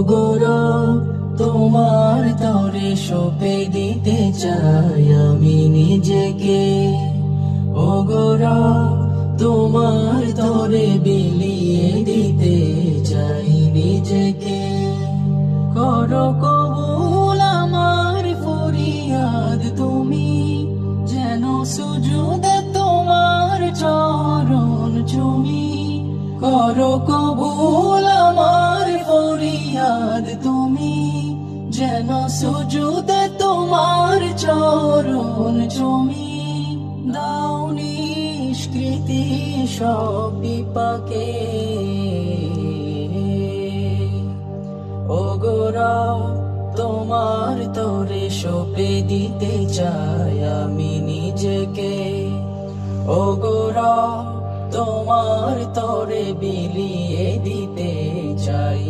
গোরা তোমার তরে সঁপে দিতে চাই আমি নিজেকে। ও গোরা তোমার তরে বিলিয়ে দিতে চাই নিজেকে। করো কবুল আমার ফরিয়াদ তুমি, যেন সুজুদে তোমার চরণ চুমি। করো কবুল আমার ফরিয়াদ তুমি, যেন সুজুদে তোমার চরণ চুমি। দাও নিষ্কৃতি সব বিপাকে। ও গোরা তোমার তরে সঁপে দিতে চাই আমি নিজেকে। ও গোরা তোমার তরে বিলিয়ে দিতে চাই।